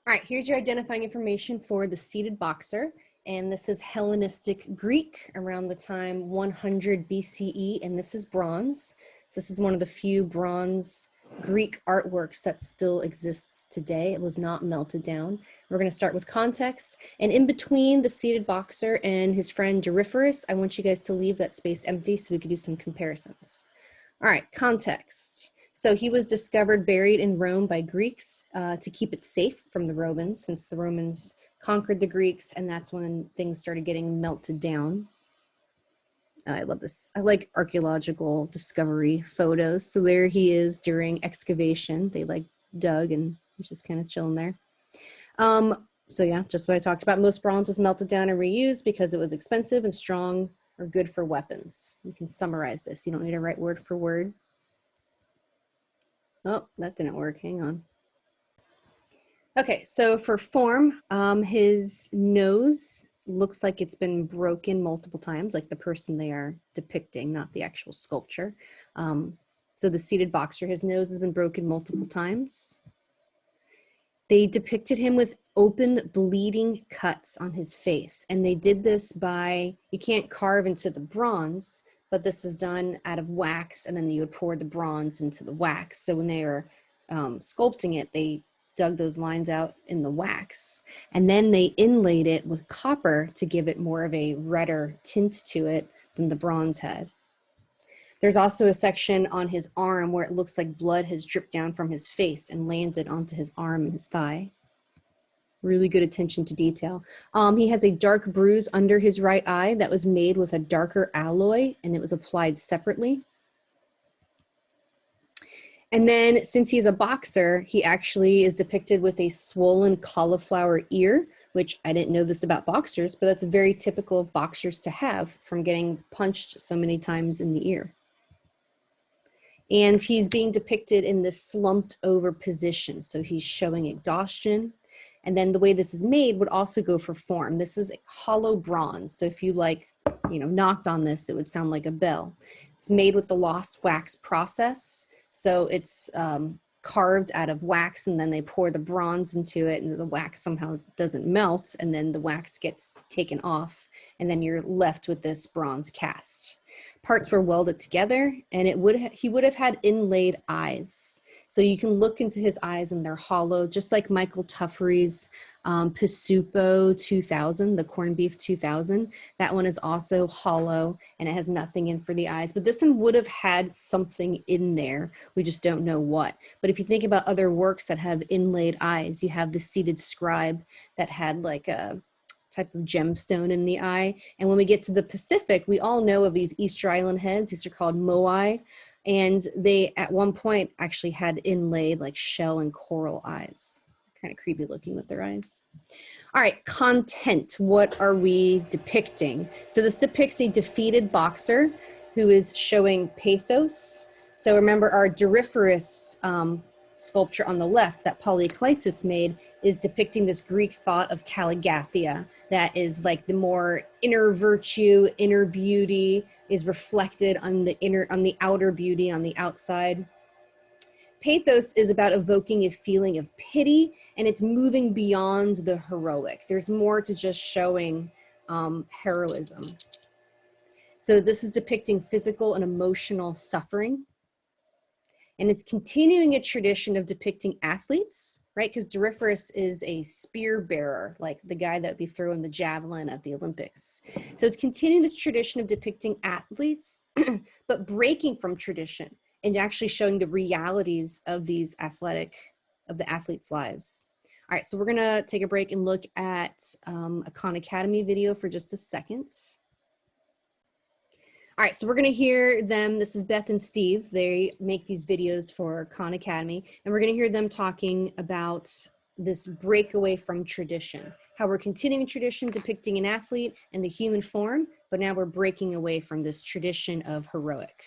All right, here's your identifying information for the seated boxer. And this is Hellenistic Greek around the time 100 BCE, and this is bronze. So this is one of the few bronze Greek artworks that still exists today. It was not melted down. We're going to start with context. And in between the seated boxer and his friend Doryphorus, I want you guys to leave that space empty so we could do some comparisons. All right, context. So he was discovered buried in Rome by Greeks to keep it safe from the Romans, since the Romans conquered the Greeks, and that's when things started getting melted down. I love this. I like archaeological discovery photos. So there he is during excavation. They like dug and he's just kind of chilling there. So yeah, just what I talked about. Most bronze was melted down and reused because it was expensive and strong or good for weapons. You can summarize this. You don't need to write word for word. Oh, that didn't work. Hang on. Okay, so for form, his nose looks like it's been broken multiple times, like the person they are depicting, not the actual sculpture. So the seated boxer, his nose has been broken multiple times. They depicted him with open bleeding cuts on his face. And they did this by, you can't carve into the bronze, but this is done out of wax, and then you would pour the bronze into the wax. So when they were sculpting it, they dug those lines out in the wax, and then they inlaid it with copper to give it more of a redder tint to it than the bronze had. There's also a section on his arm where it looks like blood has dripped down from his face and landed onto his arm and his thigh. Really good attention to detail. He has a dark bruise under his right eye that was made with a darker alloy, and it was applied separately. And then since he's a boxer, he actually is depicted with a swollen cauliflower ear, which I didn't know this about boxers, but that's very typical of boxers to have from getting punched so many times in the ear. And he's being depicted in this slumped over position. So he's showing exhaustion. And then the way this is made would also go for form. This is hollow bronze. So if you knocked on this, it would sound like a bell. It's made with the lost wax process. So it's carved out of wax, and then they pour the bronze into it, and the wax somehow doesn't melt, and then the wax gets taken off, and then you're left with this bronze cast. Parts were welded together, and he would have had inlaid eyes. So you can look into his eyes and they're hollow, just like Michael Tuffery's Pisupo 2000, the corned beef 2000. That one is also hollow and it has nothing in for the eyes, but this one would have had something in there. We just don't know what. But if you think about other works that have inlaid eyes, you have the seated scribe that had like a type of gemstone in the eye. And when we get to the Pacific, we all know of these Easter Island heads. These are called moai. And they, at one point, actually had inlaid like shell and coral eyes. Kind of creepy looking with their eyes. All right, content. What are we depicting? So this depicts a defeated boxer who is showing pathos. So remember our Doryphorus sculpture on the left that Polykleitos made is depicting this Greek thought of Kaligathia that is like the more inner virtue, inner beauty is reflected on the outer beauty on the outside. Pathos is about evoking a feeling of pity, and it's moving beyond the heroic. There's more to just showing heroism. So this is depicting physical and emotional suffering. And it's continuing a tradition of depicting athletes, right? Because Doryphorus is a spear bearer, like the guy that would be throwing the javelin at the Olympics. So it's continuing this tradition of depicting athletes, but breaking from tradition and actually showing the realities of the athletes' lives. All right, so we're gonna take a break and look at a Khan Academy video for just a second. All right, so we're gonna hear them. This is Beth and Steve. They make these videos for Khan Academy, and we're gonna hear them talking about this breakaway from tradition, how we're continuing tradition depicting an athlete and the human form, but now we're breaking away from this tradition of heroic.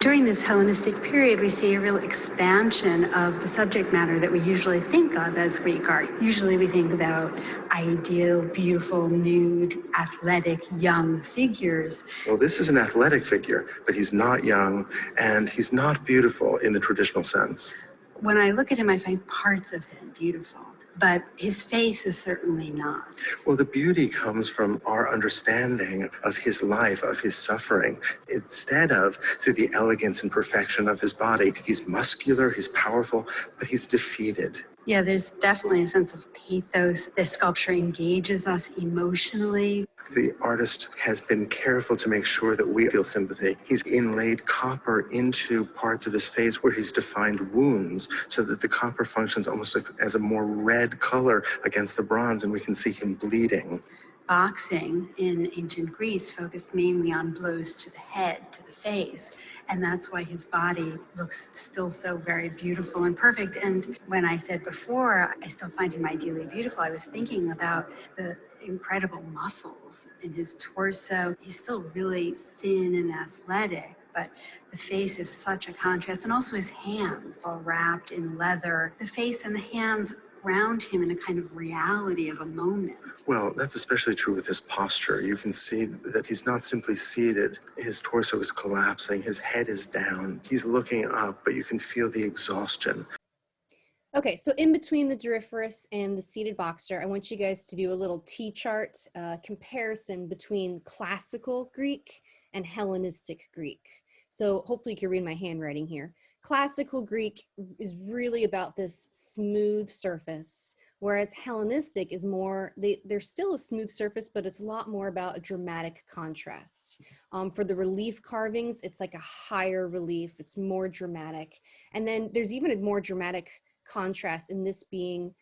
During this Hellenistic period, we see a real expansion of the subject matter that we usually think of as Greek art. Usually we think about ideal, beautiful, nude, athletic, young figures. Well, this is an athletic figure, but he's not young and he's not beautiful in the traditional sense. When I look at him, I find parts of him beautiful, but his face is certainly not. Well, the beauty comes from our understanding of his life, of his suffering, instead of through the elegance and perfection of his body. He's muscular, he's powerful, but he's defeated. Yeah, there's definitely a sense of pathos. This sculpture engages us emotionally. The artist has been careful to make sure that we feel sympathy. He's inlaid copper into parts of his face where he's defined wounds so that the copper functions almost like as a more red color against the bronze, and we can see him bleeding. Boxing in ancient Greece focused mainly on blows to the head, to the face, and that's why his body looks still so very beautiful and perfect. And when I said before, I still find him ideally beautiful, I was thinking about the incredible muscles in his torso. He's still really thin and athletic, but the face is such a contrast, and also his hands all wrapped in leather. The face and the hands ground him in a kind of reality of a moment. Well, that's especially true with his posture. You can see that he's not simply seated. His torso is collapsing. His head is down. He's looking up, but you can feel the exhaustion. Okay, so in between the Doryphorus and the seated boxer, I want you guys to do a little T-chart comparison between classical Greek and Hellenistic Greek. So hopefully you can read my handwriting here. Classical Greek is really about this smooth surface, whereas Hellenistic is more, there's still a smooth surface, but it's a lot more about a dramatic contrast. For the relief carvings, it's like a higher relief, it's more dramatic. And then there's even a more dramatic contrast in this being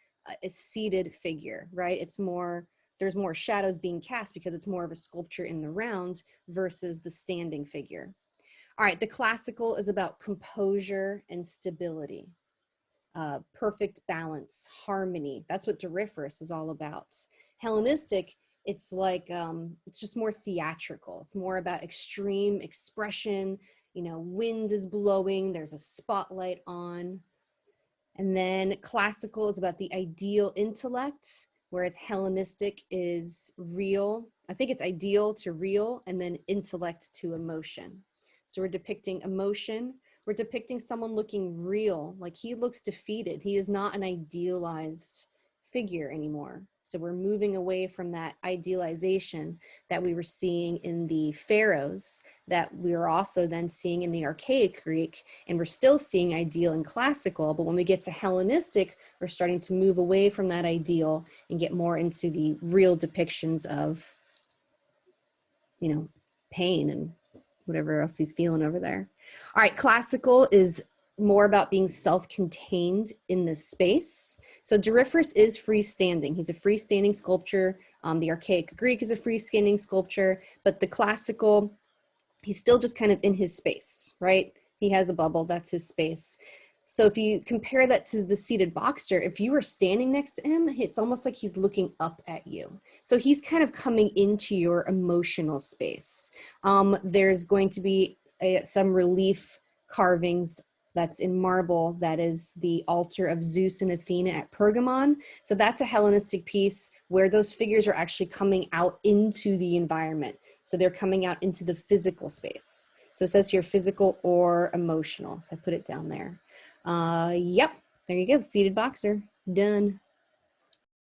a seated figure, right? It's more, there's more shadows being cast because it's more of a sculpture in the round versus the standing figure. All right, the classical is about composure and stability, perfect balance, harmony. That's what Doryphorus is all about. Hellenistic, it's like, it's just more theatrical. It's more about extreme expression, you know, wind is blowing, there's a spotlight on. And then classical is about the ideal intellect, whereas Hellenistic is real. I think it's ideal to real, and then intellect to emotion. So we're depicting emotion. We're depicting someone looking real, like he looks defeated. He is not an idealized figure anymore. So we're moving away from that idealization that we were seeing in the pharaohs, that we are also then seeing in the archaic Greek, and we're still seeing ideal and classical, but when we get to Hellenistic, we're starting to move away from that ideal and get more into the real depictions of, you know, pain and whatever else he's feeling over there. All right, classical is more about being self-contained in this space. So Doryphorus is freestanding. He's a freestanding sculpture. The archaic Greek is a freestanding sculpture, but the classical, he's still just kind of in his space, right? He has a bubble, that's his space. So if you compare that to the seated boxer, if you were standing next to him, it's almost like he's looking up at you. So he's kind of coming into your emotional space. There's going to be some relief carvings that's in marble. That is the altar of Zeus and Athena at Pergamon. So that's a Hellenistic piece where those figures are actually coming out into the environment. So they're coming out into the physical space. So it says here physical or emotional. So I put it down there. Yep, there you go, seated boxer, done.